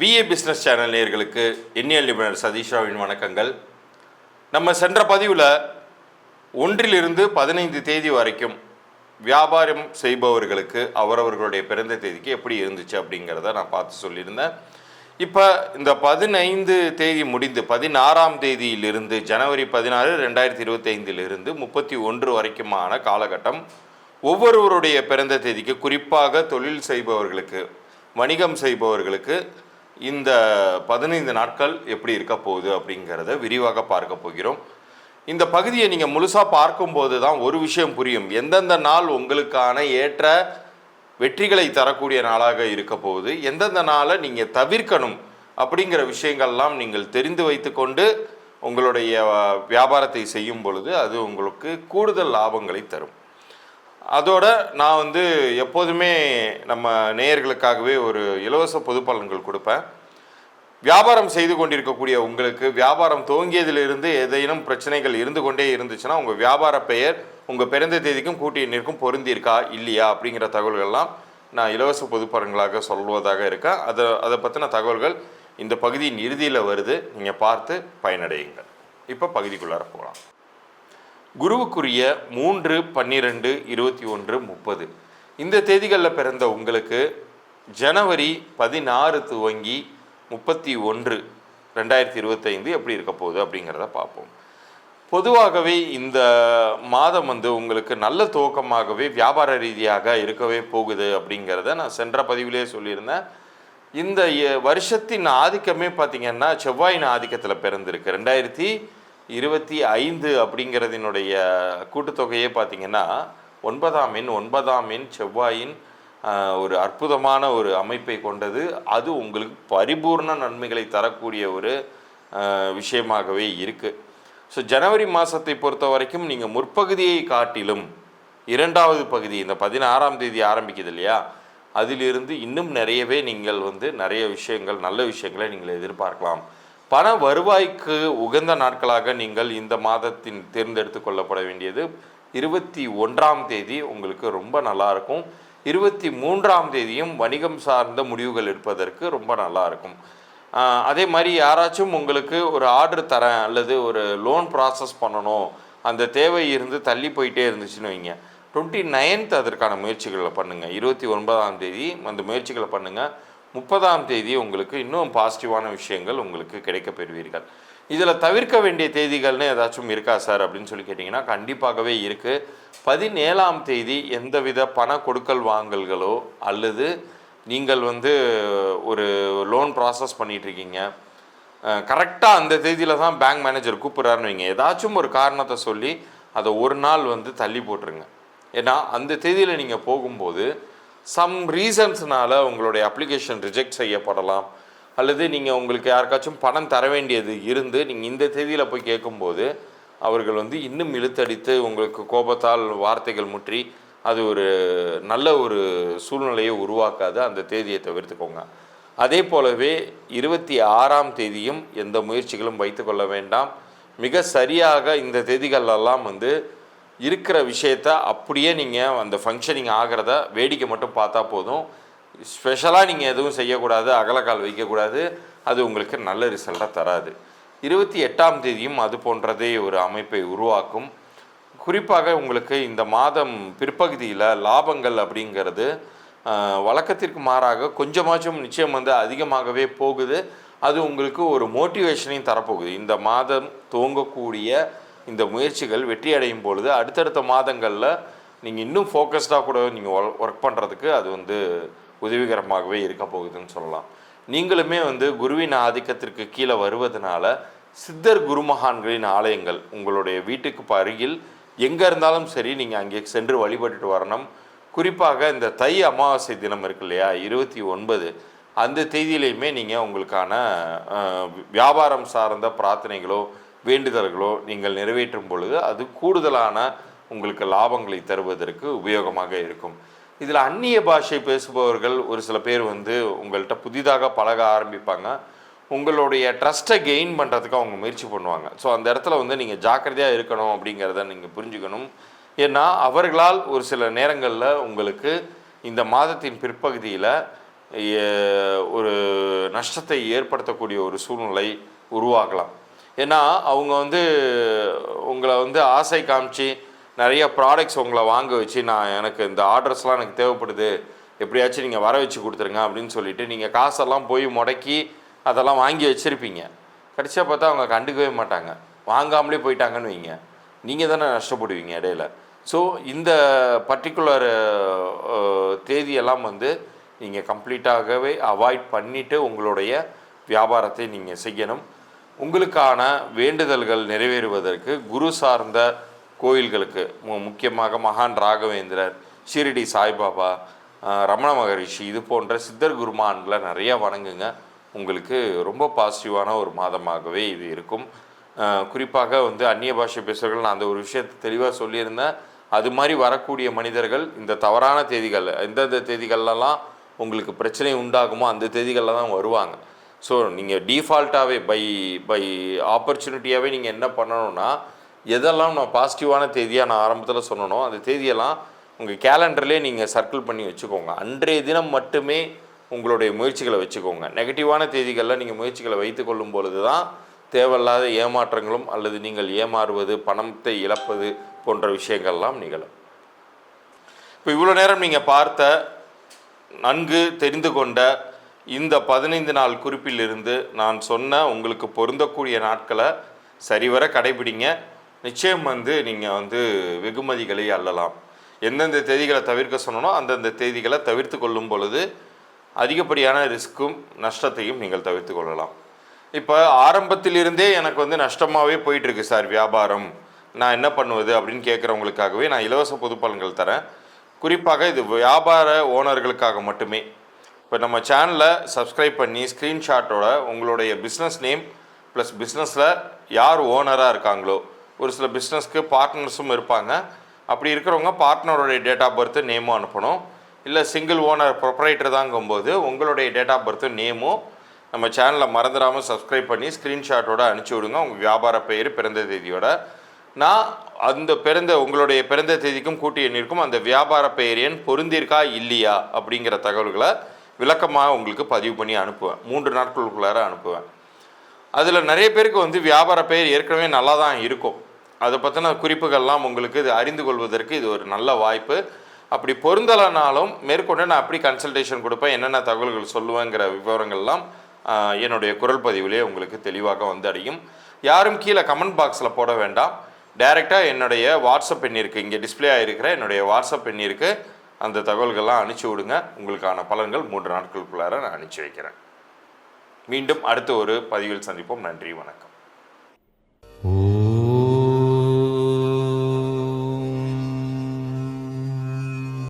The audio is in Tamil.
விஏ பிஸ்னஸ் சேனல் நேயர்களுக்கு எண்ணியல் நிபுணர் சதீஷ்ராவின் வணக்கங்கள். நம்ம சென்ற பதிவில் 1 to 15 தேதி வரைக்கும் வியாபாரம் செய்பவர்களுக்கு அவரவர்களுடைய பிறந்த தேதிக்கு எப்படி இருந்துச்சு அப்படிங்கிறத நான் பார்த்து சொல்லியிருந்தேன். இப்போ இந்த 15 தேதி முடிந்து 16ஆம் தேதியிலிருந்து ஜனவரி 16, 2025 31 வரைக்குமான காலகட்டம் ஒவ்வொருவருடைய பிறந்த தேதிக்கு, குறிப்பாக தொழில் செய்பவர்களுக்கு, வணிகம் செய்பவர்களுக்கு இந்த 15 நாட்கள் எப்படி இருக்க போகுது அப்படிங்கிறத விரிவாக பார்க்க போகிறோம். இந்த பகுதியை நீங்கள் முழுசாக பார்க்கும்போது தான் ஒரு விஷயம் புரியும். எந்தெந்த நாள் உங்களுக்கான ஏற்ற வெற்றிகளை தரக்கூடிய நாளாக இருக்க போகுது, எந்தெந்த நாளை நீங்கள் தவிர்க்கணும் அப்படிங்கிற விஷயங்கள்லாம் நீங்கள் தெரிந்து வைத்து கொண்டு உங்களுடைய வியாபாரத்தை செய்யும் பொழுது அது உங்களுக்கு கூடுதல் லாபங்களை தரும். அதோட நான் எப்போதுமே நம்ம நேயர்களுக்காகவே ஒரு இலவச பொது பலன்கள் கொடுப்பேன். வியாபாரம் செய்து கொண்டிருக்கக்கூடிய உங்களுக்கு வியாபாரம் துவங்கியதிலிருந்து ஏதேனும் பிரச்சனைகள் இருந்து கொண்டே இருந்துச்சுன்னா உங்கள் வியாபார பெயர் உங்கள் பிறந்த தேதிக்கும் கூட்டி எண்ணிற்கும் பொருந்திருக்கா இல்லையா அப்படிங்கிற தகவல்கள்லாம் நான் இலவச பொது பலன்களாக சொல்வதாக இருக்கேன். அதை பற்றின தகவல்கள் இந்த பகுதியின் இறுதியில் வருது, நீங்கள் பார்த்து பயனடையுங்கள். இப்போ பகுதிக்குள்ளார போகலாம். குருவுக்குரிய 3, 12, 21, 30 இந்த தேதிகளில் பிறந்த உங்களுக்கு ஜனவரி 16 துவங்கி 31, 2025 எப்படி இருக்க போகுது அப்படிங்கிறத பார்ப்போம். பொதுவாகவே இந்த மாதம் உங்களுக்கு நல்ல துவக்கமாகவே வியாபார ரீதியாக இருக்கவே போகுது அப்படிங்கிறத நான் சென்ற பதிவிலே சொல்லியிருந்தேன். இந்த வருஷத்தின் ஆதிக்கமே பார்த்திங்கன்னா செவ்வாயின் ஆதிக்கத்தில் பிறந்திருக்கு. 2025 அப்படிங்கிறதினுடைய கூட்டுத்தொகையே பார்த்திங்கன்னா 9ஆம் எண் செவ்வாயின் ஒரு அற்புதமான ஒரு அமைப்பை கொண்டது. அது உங்களுக்கு பரிபூர்ண நன்மைகளை தரக்கூடிய ஒரு விஷயமாகவே இருக்குது. ஸோ ஜனவரி மாதத்தை பொறுத்த வரைக்கும் நீங்கள் முற்பகுதியை காட்டிலும் 2வது பகுதி இந்த 16ஆம் தேதி ஆரம்பிக்குது இல்லையா, அதிலிருந்து இன்னும் நிறையவே நீங்கள் நிறைய விஷயங்கள், நல்ல விஷயங்களை நீங்கள் எதிர்பார்க்கலாம். பண வருவாய்க்கு உகந்த நாட்களாக நீங்கள் இந்த மாதத்தின் தேர்ந்தெடுத்து கொள்ளப்பட வேண்டியது 21ஆம் தேதி உங்களுக்கு ரொம்ப நல்லாயிருக்கும். 23ஆம் தேதியும் வணிகம் சார்ந்த முடிவுகள் எடுப்பதற்கு ரொம்ப நல்லாயிருக்கும். அதே மாதிரி யாராச்சும் உங்களுக்கு ஒரு ஆர்டர் தரேன் அல்லது ஒரு லோன் ப்ராசஸ் பண்ணணும், அந்த தேவை இருந்து தள்ளி போயிட்டே இருந்துச்சுன்னு வைங்க, 29th அதற்கான முயற்சிகளை பண்ணுங்கள். 29ஆம் தேதி அந்த முயற்சிகளை பண்ணுங்கள். 30ஆம் தேதி உங்களுக்கு இன்னும் பாசிட்டிவான விஷயங்கள் உங்களுக்கு கிடைக்க பெறுவீர்கள். இதில் தவிர்க்க வேண்டிய தேதிகள்னு ஏதாச்சும் இருக்கா சார் அப்படின்னு சொல்லி கேட்டிங்கன்னா கண்டிப்பாகவே இருக்குது. 17ஆம் தேதி எந்தவித பண கொடுக்கல் வாங்கல்களோ அல்லது நீங்கள் ஒரு லோன் ப்ராசஸ் பண்ணிகிட்ருக்கீங்க, கரெக்டாக அந்த தேதியில் தான் பேங்க் மேனேஜர் கூப்பிட்றாருன்னு வைங்க, ஏதாச்சும் ஒரு காரணத்தை சொல்லி அதை ஒரு நாள் தள்ளி போட்டுருங்க. ஏன்னா அந்த தேதியில் நீங்கள் போகும்போது சம் ரீசன்ஸ்னால் உங்களுடைய அப்ளிகேஷன் ரிஜெக்ட் செய்யப்படலாம், அல்லது நீங்கள் உங்களுக்கு யாருக்காச்சும் பணம் தர வேண்டியது இருந்து நீங்கள் இந்த தேதியில் போய் கேட்கும்போது அவர்கள் இன்னும் இழுத்தடித்து உங்களுக்கு கோபத்தால் வார்த்தைகள் முற்றி அது ஒரு நல்ல ஒரு சூழ்நிலையை உருவாக்காது. அந்த தேதியை தவிர்த்துக்கோங்க. அதே போலவே 26ஆம் தேதியும் எந்த முயற்சிகளும் வைத்து கொள்ள வேண்டாம். மிக சரியாக இந்த தேதிகளெல்லாம் இருக்கிற விஷயத்த அப்படியே நீங்கள் அந்த ஃபங்க்ஷனிங் ஆகிறத வேடிக்கை மட்டும் பார்த்தா போதும். ஸ்பெஷலாக நீங்கள் எதுவும் செய்யக்கூடாது, அகலக்கால் வைக்கக்கூடாது. அது உங்களுக்கு நல்ல ரிசல்ட்டாக தராது. 28ஆம் தேதியும் அது போன்றதே ஒரு அமைப்பை உருவாக்கும். குறிப்பாக உங்களுக்கு இந்த மாதம் பிற்பகுதியில் லாபங்கள் அப்படிங்கிறது வழக்கத்திற்கு மாறாக கொஞ்சமாச்சும் நிச்சயம் அதிகமாகவே போகுது. அது உங்களுக்கு ஒரு மோட்டிவேஷனையும் தரப்போகுது. இந்த மாதம் துவங்கக்கூடிய இந்த முயற்சிகள் வெற்றி அடையும் பொழுது அடுத்தடுத்த மாதங்களில் நீங்கள் இன்னும் ஃபோக்கஸ்டாக கூட நீங்கள் ஒர்க் பண்ணுறதுக்கு அது உதவிகரமாகவே இருக்க போகுதுன்னு சொல்லலாம். நீங்களுமே குருவின் ஆதிக்கத்திற்கு கீழே வருவதனால சித்தர் குருமகான்களின் ஆலயங்கள் உங்களுடைய வீட்டுக்கு அருகில் எங்கே இருந்தாலும் சரி நீங்கள் அங்கே சென்று வழிபட்டுட்டு வரணும். குறிப்பாக இந்த தை அமாவாசை தினம் இருக்கு இல்லையா, 29 அந்த தேதியிலையுமே நீங்கள் உங்களுக்கான வியாபாரம் சார்ந்த பிரார்த்தனைகளோ வேண்டுதல்களோ நீங்கள் நிறைவேற்றும் பொழுது அது கூடுதலான உங்களுக்கு லாபங்களை தருவதற்கு உபயோகமாக இருக்கும். இதில் அந்நிய பாஷை பேசுபவர்கள் ஒரு சில பேர் உங்கள்கிட்ட புதிதாக பழக ஆரம்பிப்பாங்க. உங்களுடைய ட்ரஸ்ட்டை கெயின் பண்ணுறதுக்கு அவங்க முயற்சி பண்ணுவாங்க. ஸோ அந்த இடத்துல நீங்கள் ஜாக்கிரதையாக இருக்கணும் அப்படிங்கிறத நீங்கள் புரிஞ்சுக்கணும். ஏன்னா அவர்களால் ஒரு சில நேரங்களில் உங்களுக்கு இந்த மாதத்தின் பிற்பகுதியில் ஒரு நஷ்டத்தை ஏற்படுத்தக்கூடிய ஒரு சூழ்நிலை உருவாகலாம். ஏன்னா அவங்க வந்து உங்களை வந்து ஆசை காமிச்சு நிறைய ப்ராடக்ட்ஸ் உங்களை வாங்க வச்சு, நான் எனக்கு இந்த ஆர்டர்ஸ்லாம் எனக்கு தேவைப்படுது, எப்படியாச்சும் நீங்கள் வர வச்சு கொடுத்துருங்க அப்படின்னு சொல்லிட்டு நீங்கள் காசெல்லாம் போய் முடக்கி அதெல்லாம் வாங்கி வச்சுருப்பீங்க. கடைசியாக பார்த்தா அவங்க கண்டுக்கவே மாட்டாங்க, வாங்காமலே போயிட்டாங்கன்னு வைங்க, நீங்கள் தானே நஷ்டப்படுவீங்க இடையில. ஸோ இந்த பர்டிகுலர் தேதியெல்லாம் வந்து நீங்கள் கம்ப்ளீட்டாகவே அவாய்ட் பண்ணிவிட்டு உங்களுடைய வியாபாரத்தை நீங்கள் செய்யணும். உங்களுக்கான வேண்டுதல்கள் நிறைவேறுவதற்கு குரு சார்ந்த கோயில்களுக்கு, முக்கியமாக மகான் ராகவேந்திரர், ஷிரடி சாய்பாபா, ரமண மகரிஷி, இது போன்ற சித்தர் குருமான்களை நிறையா வணங்குங்க. உங்களுக்கு ரொம்ப பாசிட்டிவான ஒரு மாதமாகவே இது இருக்கும். குறிப்பாக வந்து அந்நிய பாஷை பேசுகிறவர்கள், நான் அந்த ஒரு விஷயத்தை தெளிவாக சொல்லியிருந்தேன். அது மாதிரி வரக்கூடிய மனிதர்கள் இந்த தவறான தேதிகள், எந்தெந்த தேதிகள்லாம் உங்களுக்கு பிரச்சனை உண்டாகுமோ அந்த தேதிகளில் தான் வருவாங்க. ஸோ நீங்கள் டீஃபால்ட்டாகவே பை ஆப்பர்ச்சுனிட்டியாகவே நீங்கள் என்ன பண்ணணும்னா, எதெல்லாம் நான் பாசிட்டிவான தேதியாக நான் ஆரம்பத்தில் சொன்னனோ அந்த தேதியெல்லாம் உங்கள் கேலண்டர்லேயே நீங்கள் சர்க்கிள் பண்ணி வச்சுக்கோங்க. அன்றைய தினம் மட்டுமே உங்களுடைய முயற்சிகளை வச்சுக்கோங்க. நெகட்டிவான தேதிகளில் நீங்கள் முயற்சிகளை வைத்து கொள்ளும் பொழுது தான் தேவையில்லாத ஏமாற்றங்களும் அல்லது நீங்கள் ஏமாறுவது, பணத்தை இழப்பது போன்ற விஷயங்கள்லாம் நிகழும். இப்போ இவ்வளோ நேரம் நீங்கள் பார்த்த, நன்கு தெரிந்து கொண்ட இந்த 15 நாள் குறிப்பிலிருந்து நான் சொன்ன உங்களுக்கு பொருந்தக்கூடிய நாட்களை சரிவர கடைபிடிங்க. நிச்சயம் வந்து நீங்கள் வந்து வெகுமதிகளை அள்ளலாம். எந்தெந்த தேதிகளை தவிர்க்க சொன்னனோ அந்தந்த தேதிகளை தவிர்த்து கொள்ளும் பொழுது அதிகப்படியான ரிஸ்க்கும் நஷ்டத்தையும் நீங்கள் தவிர்த்து கொள்ளலாம். இப்போ ஆரம்பத்திலிருந்தே எனக்கு வந்து நஷ்டமாகவே போயிட்டுருக்கு சார் வியாபாரம், நான் என்ன பண்ணுவது அப்படின்னு கேட்குறவங்களுக்காகவே நான் இலவச பொது பலன்கள் தரேன். குறிப்பாக இது வியாபார ஓனர்களுக்காக மட்டுமே. இப்போ நம்ம சேனலை சப்ஸ்கிரைப் பண்ணி ஸ்க்ரீன்ஷாட்டோட உங்களுடைய பிஸ்னஸ் நேம் ப்ளஸ் பிஸ்னஸில் யார் ஓனராக இருக்காங்களோ, ஒரு சில பிஸ்னஸ்க்கு பார்ட்னர்ஸும் இருப்பாங்க, அப்படி இருக்கிறவங்க பார்ட்னருடைய டேட் ஆஃப் பர்த்து நேமும் அனுப்பணும். இல்லை சிங்கிள் ஓனர் ப்ரொப்ரைட்டர் தாங்கும்போது உங்களுடைய டேட் ஆஃப் பர்த்து நேமும் நம்ம சேனலை மறந்துடாமல் சப்ஸ்கிரைப் பண்ணி ஸ்க்ரீன்ஷாட்டோட அனுப்பிச்சி விடுங்க, உங்கள் வியாபார பெயர், பிறந்த தேதியோட. நான் அந்த உங்களுடைய பிறந்த தேதிக்கும் கூட்டி எண்ணிருக்கும் அந்த வியாபார பெயர் எண் பொருந்திருக்கா இல்லையா அப்படிங்கிற தகவல்களை விளக்கமாக உங்களுக்கு பதிவு பண்ணி அனுப்புவேன். 3 நாட்களுக்குள்ளார அனுப்புவேன். அதில் நிறைய பேருக்கு வந்து வியாபார பெயர் ஏற்கனவே நல்லா தான் இருக்கும். அதை பற்றின குறிப்புகள்லாம் உங்களுக்கு இது அறிந்து கொள்வதற்கு இது ஒரு நல்ல வாய்ப்பு. அப்படி பொருந்தலைனாலும் மேற்கொண்டு நான் அப்படி கன்சல்டேஷன் கொடுப்பேன், என்னென்ன தகவல்கள் சொல்லுவேங்கிற விவரங்கள்லாம் என்னுடைய குரல் பதிவிலே உங்களுக்கு தெளிவாக வந்து அடையும். யாரும் கீழே கமெண்ட் பாக்ஸில் போட வேண்டாம், டைரெக்டாக என்னுடைய வாட்ஸ்அப் எண்ணிற்கு, இங்கே டிஸ்பிளே ஆகிருக்கிற என்னுடைய வாட்ஸ்அப் எண்ணிற்கு அந்த தகவல்கள்லாம் அனுப்பிச்சி விடுங்க. உங்களுக்கான பலன்கள் 3 நாட்களுக்குள்ளார நான் அனுப்பிச்சி வைக்கிறேன். மீண்டும் அடுத்த ஒரு பதிவில் சந்திப்போம். நன்றி, வணக்கம்.